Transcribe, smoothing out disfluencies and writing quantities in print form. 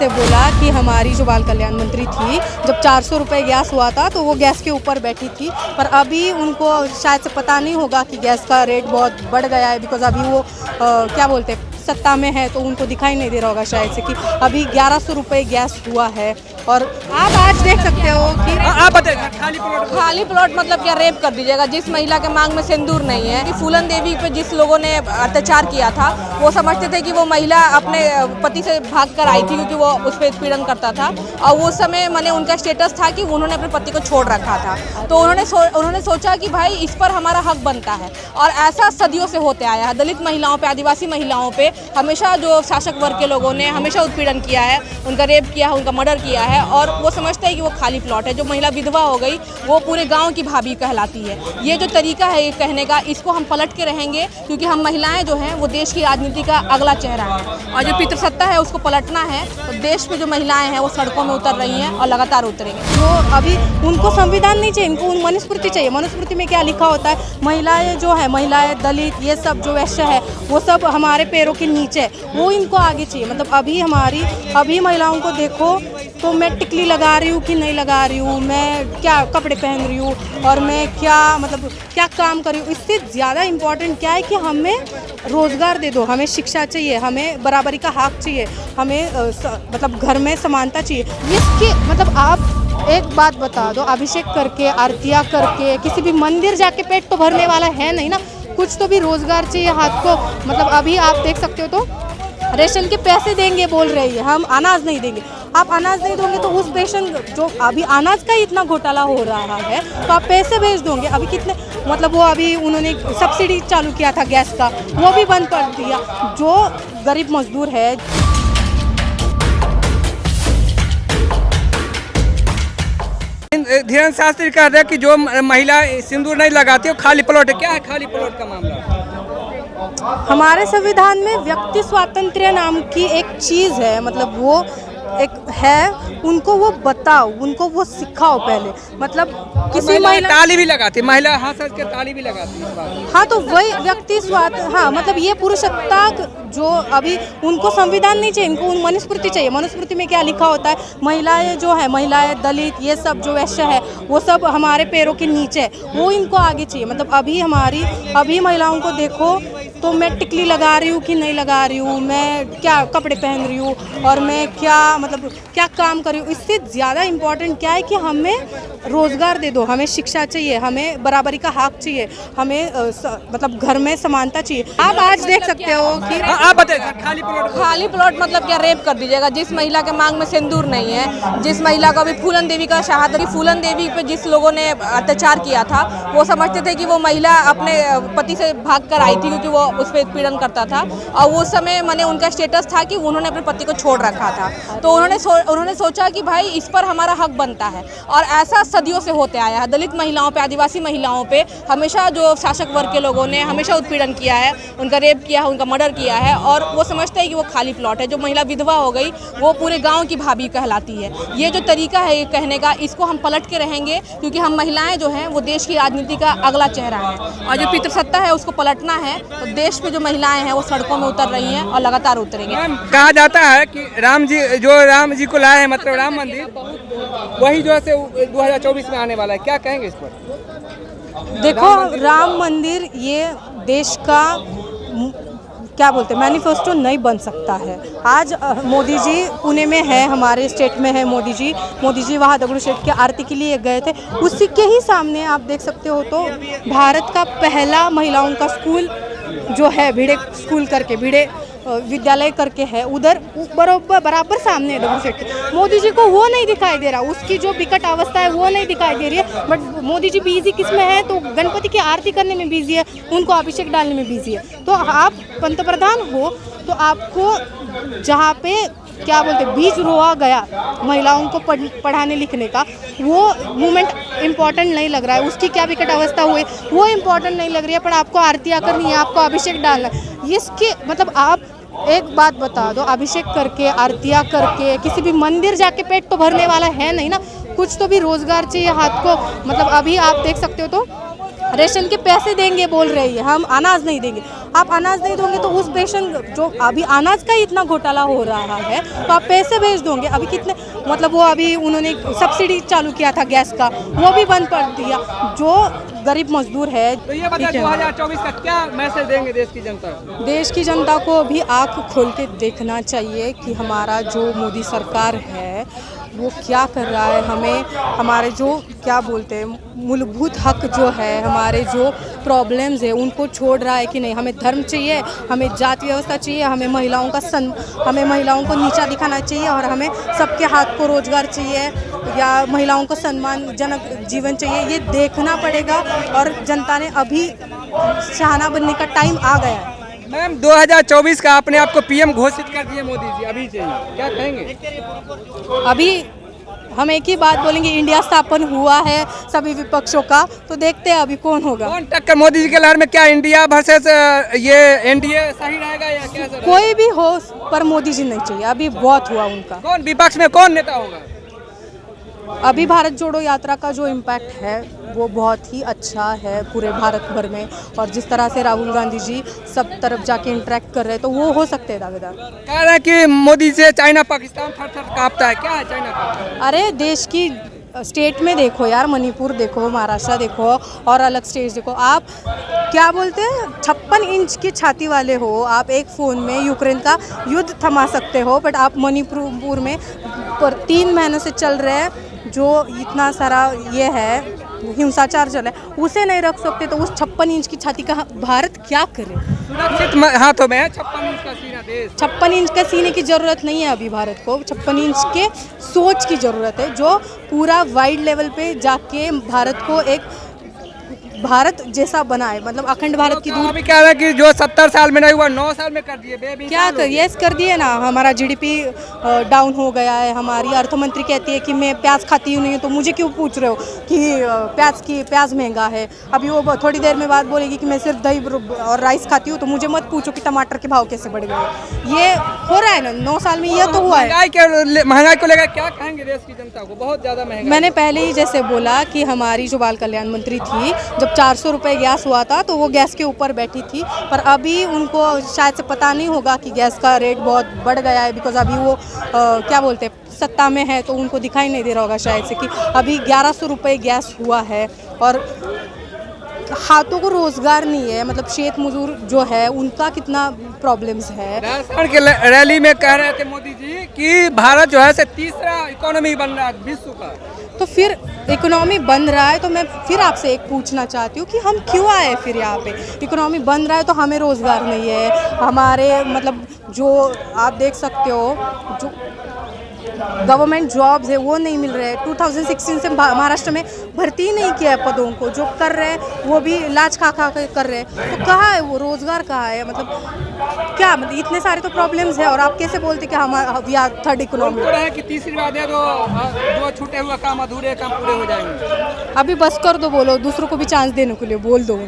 से बोला कि हमारी जो बाल कल्याण मंत्री थी, जब 400 रुपये गैस हुआ था तो वो गैस के ऊपर बैठी थी, पर अभी उनको शायद से पता नहीं होगा कि गैस का रेट बहुत बढ़ गया है। बिकॉज अभी वो क्या बोलते हैं, सत्ता में है, तो उनको दिखाई नहीं दे रहा होगा शायद से कि अभी 1100 रुपये गैस हुआ है। और आप आज देख सकते हो कि आप बताइए, खाली प्लॉट मतलब क्या, रेप कर दीजिएगा। जिस महिला के मांग में सिंदूर नहीं है, कि फूलन देवी पे जिस लोगों ने अत्याचार किया था, वो समझते थे कि वो महिला अपने पति से भाग कर आई थी क्योंकि वो उस पर उत्पीड़न करता था, और वो समय मैंने उनका स्टेटस था कि उन्होंने अपने पति को छोड़ रखा था। तो उन्होंने सोचा कि भाई इस पर हमारा हक बनता है, और ऐसा सदियों से होते आया है। दलित महिलाओं पे, आदिवासी महिलाओं पे हमेशा जो शासक वर्ग के लोगों ने हमेशा उत्पीड़न किया है, उनका रेप किया है, उनका मर्डर किया है, और वो समझते हैं कि वो खाली प्लॉट है। जो महिला विधवा हो गई वो पूरे गांव की भाभी कहलाती है। ये जो तरीका है ये कहने का, इसको हम पलट के रहेंगे, क्योंकि हम महिलाएं जो हैं वो देश की राजनीति का अगला चेहरा है, और जो पितृसत्ता है उसको पलटना है। तो देश में जो महिलाएं हैं वो सड़कों में उतर रही हैं और लगातार उतरेंगे। जो अभी उनको संविधान नहीं चाहिए, इनको मनुस्मृति चाहिए। मनुस्मृति में क्या लिखा होता है, महिलाएं जो है, महिलाएं, दलित, ये सब जो वैश्य है, वो सब हमारे पैरों के नीचे, वो इनको आगे चाहिए। मतलब अभी महिलाओं को देखो तो मैं टिकली लगा रही हूँ कि नहीं लगा रही हूँ, मैं क्या कपड़े पहन रही हूँ, और मैं क्या काम कर रही हूँ। इससे ज़्यादा इम्पोर्टेंट क्या है कि हमें रोज़गार दे दो, हमें शिक्षा चाहिए, हमें बराबरी का हक चाहिए, हमें मतलब घर में समानता चाहिए। इसके मतलब आप एक बात बता दो, अभिषेक करके, आरतियाँ करके, किसी भी मंदिर जाके पेट तो भरने वाला है नहीं ना, कुछ तो भी रोज़गार चाहिए हाथ को। मतलब अभी आप देख सकते हो तो रेशन के पैसे देंगे बोल रही है, हम अनाज नहीं देंगे। आप अनाज नहीं दोगे तो उस रेशन, जो अभी अनाज का इतना घोटाला हो रहा है, तो आप पैसे भेज दोगे। अभी कितने, मतलब वो अभी उन्होंने सब्सिडी चालू किया था गैस का, वो भी बंद कर दिया। जो गरीब मजदूर है, धीरेन्द्र शास्त्री कह रहे हैं कि जो महिला सिंदूर नहीं लगाती है खाली प्लॉट है। क्या है खाली प्लॉट का मामला? हमारे संविधान में व्यक्ति स्वातंत्र्य नाम की एक चीज़ है, मतलब वो एक है, उनको वो बताओ, उनको वो सिखाओ पहले। मतलब किसी महिला ताली भी लगाती, महिला हंस हंस के ताली भी लगाती है। हाँ, तो वही व्यक्ति हाँ, मतलब ये पुरुषसत्ता जो अभी उनको संविधान नहीं चाहिए, इनको मनुस्मृति चाहिए। मनुस्मृति में क्या लिखा होता है, महिलाएं जो है, महिलाएं, दलित, ये सब जो वैश्य है, वो सब हमारे पैरों के नीचे, वो इनको आगे चाहिए। मतलब अभी महिलाओं को देखो तो मैं टिकली लगा रही हूँ कि नहीं लगा रही हूँ, मैं क्या कपड़े पहन रही हूँ, और मैं क्या काम कर रही हूँ। इससे ज़्यादा इम्पोर्टेंट क्या है कि हमें रोज़गार दे दो, हमें शिक्षा चाहिए, हमें बराबरी का हक चाहिए, हमें मतलब घर में समानता चाहिए। आप आज देख सकते हो कि आप बताइए, खाली प्लॉट मतलब क्या, रेप कर दीजिएगा। जिस महिला के मांग में सिंदूर नहीं है, जिस महिला को अभी फूलन देवी का शहादत, फूलन देवी पे जिस लोगों ने अत्याचार किया था, वो समझते थे कि वो महिला अपने पति से भाग कर आई थी क्योंकि वो उस पर उत्पीड़न करता था, और उस समय मैंने उनका स्टेटस था कि उन्होंने अपने पति को छोड़ रखा था। तो उन्होंने सोचा कि भाई इस पर हमारा हक बनता है, और ऐसा सदियों से होते आया है। दलित महिलाओं पे, आदिवासी महिलाओं पे हमेशा जो शासक वर्ग के लोगों ने हमेशा उत्पीड़न किया है, उनका रेप किया है, उनका मर्डर किया है, और वो समझते हैं कि वो खाली प्लॉट है। जो महिला विधवा हो गई वो पूरे गाँव की भाभी कहलाती है। ये जो तरीका है ये कहने का, इसको हम पलट के रहेंगे, क्योंकि हम महिलाएं जो हैं वो देश की राजनीति का अगला चेहरा है, और जो पितृसत्ता है उसको पलटना है। तो देश में जो महिलाएं हैं वो सड़कों में उतर रही हैं और लगातार उतरेंगे। कहा जाता है कि राम जी को लाए हैं, मतलब राम मंदिर, वही जो है 2024 में आने वाला है। क्या कहेंगे इस पर? देखो, राम मंदिर ये देश का क्या बोलते हैं, मैनिफेस्टो नहीं बन सकता है। आज मोदी जी पुणे में है, हमारे स्टेट में है मोदी जी वहाँ दगड़ू शेठ की आरती के लिए गए थे। उसी के ही सामने आप देख सकते हो तो भारत का पहला महिलाओं का स्कूल जो है, भिड़े स्कूल करके, भिड़े विद्यालय करके है, उधर बराबर सामने है दगड़ू शेठ। मोदी जी को वो नहीं दिखाई दे रहा, उसकी जो विकट अवस्था है वो नहीं दिखाई दे रही है। बट मोदी जी बिजी किस में है, तो गणपति की आरती करने में बिजी है, उनको अभिषेक डालने में बिजी है। तो आप पंतप्रधान हो तो आपको जहाँ पे क्या बोलते बीज रोआ गया महिलाओं को पढ़ाने लिखने का, वो मूवमेंट इम्पॉर्टेंट नहीं लग रहा है। उसकी क्या विकट अवस्था हुई वो इम्पॉर्टेंट नहीं लग रही है, पर आपको आरतियाँ करनी है, आपको अभिषेक डालना है। इसके मतलब आप एक बात बता दो, अभिषेक करके, आरतियाँ करके, किसी भी मंदिर जाके पेट तो भरने वाला है नहीं ना, कुछ तो भी रोज़गार चाहिए हाथ को। मतलब अभी आप देख सकते हो तो रेशन के पैसे देंगे बोल रही है, हम अनाज नहीं देंगे। आप अनाज नहीं दोगे तो उस पेशेंट जो अभी अनाज का इतना घोटाला हो रहा है तो आप पैसे भेज दोगे। अभी कितने मतलब वो अभी उन्होंने सब्सिडी चालू किया था गैस का, वो भी बंद कर दिया। जो गरीब मजदूर है, तो ये बता 2024 का क्या मैसेज देंगे देश की जनता को? देश की जनता को भी आँख खोल के देखना चाहिए कि हमारा जो मोदी सरकार है वो क्या कर रहा है। हमें हमारे जो क्या बोलते हैं मूलभूत हक जो है, हमारे जो प्रॉब्लम्स है उनको छोड़ रहा है कि नहीं। हमें धर्म चाहिए, हमें जाति व्यवस्था चाहिए, हमें हमें महिलाओं को नीचा दिखाना चाहिए और हमें सबके हाथ को रोजगार चाहिए या महिलाओं को सम्मानजनक जीवन चाहिए। ये देखना पड़ेगा और जनता ने अभी शहाना बनने का टाइम आ गया है। मैम 2024 का अपने आप को पीएम घोषित कर दिए मोदी जी अभी से ही, क्या कहेंगे? अभी हम एक ही बात बोलेंगे, इंडिया स्थापन हुआ है सभी विपक्षों का, तो देखते हैं अभी कौन होगा। कौन टक्कर मोदी जी के लहर में? क्या इंडिया वर्सेस ये एनडीए सही रहेगा या क्या सर? कोई भी हो पर मोदी जी नहीं चाहिए, अभी बहुत हुआ उनका। कौन विपक्ष में कौन नेता होगा? अभी भारत जोड़ो यात्रा का जो इम्पैक्ट है वो बहुत ही अच्छा है पूरे भारत भर में, और जिस तरह से राहुल गांधी जी सब तरफ जाके इंटरेक्ट कर रहे हैं तो वो हो सकते हैं दावेदार। कह रहे हैं कि मोदी से चाइना पाकिस्तान थर थर कांपता है, क्या है चाइना का? अरे देश की स्टेट में देखो यार, मणिपुर देखो, महाराष्ट्र देखो और अलग स्टेट देखो। आप क्या बोलते हैं 56 इंच की छाती वाले हो, आप एक फ़ोन में यूक्रेन का युद्ध थमा सकते हो, बट आप मणिपुर में 3 महीनों से चल रहे हैं जो इतना सारा ये है हिंसाचार चला है, उसे नहीं रख सकते तो उस 56 इंच की छाती का भारत क्या करे? सुरक्षित हाथों में है 56 इंच का सीना देश। 56 इंच का सीने की ज़रूरत नहीं है अभी भारत को, 56 इंच के सोच की ज़रूरत है जो पूरा वाइड लेवल पे जाके भारत को एक भारत जैसा बनाए, मतलब अखंड भारत की दूर। अभी कह रहे हैं कि जो 70 साल में नहीं हुआ 9 साल में कर दिए। क्या कर यस कर दिए ना, हमारा जीडीपी डाउन हो गया है। हमारी अर्थ मंत्री कहती है कि मैं प्याज खाती हूँ नहीं तो मुझे क्यों पूछ रहे हो कि प्याज महंगा है। अभी वो थोड़ी देर में बात बोलेगी कि मैं सिर्फ दही और राइस खाती हूँ तो मुझे मत पूछो कि टमाटर के भाव कैसे बढ़ गए। ये हो रहा है ना 9 साल में, ये तो हुआ है। महंगाई को लेकर क्या कहेंगे देश की जनता को? बहुत ज़्यादा महंगाई। मैंने पहले ही जैसे बोला कि हमारी जो बाल कल्याण मंत्री थी, जब 400 रुपये गैस हुआ था तो वो गैस के ऊपर बैठी थी, पर अभी उनको शायद से पता नहीं होगा कि गैस का रेट बहुत बढ़ गया है, बिकॉज अभी वो क्या बोलते हैं सत्ता में है तो उनको दिखाई नहीं दे रहा होगा शायद से कि अभी 1100 रुपये गैस हुआ है। और हाथों को रोजगार नहीं है, मतलब शेत मजदूर जो है उनका कितना प्रॉब्लम्स है। राजस्थान के रैली में कह रहे थे मोदी जी कि भारत जो है से तीसरा इकोनॉमी बन रहा है विश्व का। तो फिर इकोनॉमी बन रहा है तो मैं फिर आपसे एक पूछना चाहती हूँ कि हम क्यों आए फिर यहाँ पे? इकोनॉमी बन रहा है तो हमें रोज़गार नहीं है, हमारे मतलब जो आप देख सकते हो जो गवर्नमेंट जॉब्स है वो नहीं मिल रहे हैं। 2016 से महाराष्ट्र में भर्ती ही नहीं किया है पदों को, जो कर रहे हैं वो भी लाच खा कर रहे हैं। तो कहाँ है वो रोज़गार, कहाँ है? मतलब क्या, मतलब इतने सारे तो प्रॉब्लम्स है और आप कैसे बोलते कि हम थर्ड इकोनॉमी है कि तीसरी बात है तो छूटे हुए काम अधूरे काम पूरे हो जाएंगे। अभी बस कर दो, बोलो दूसरों को भी चांस देने के लिए बोल दो।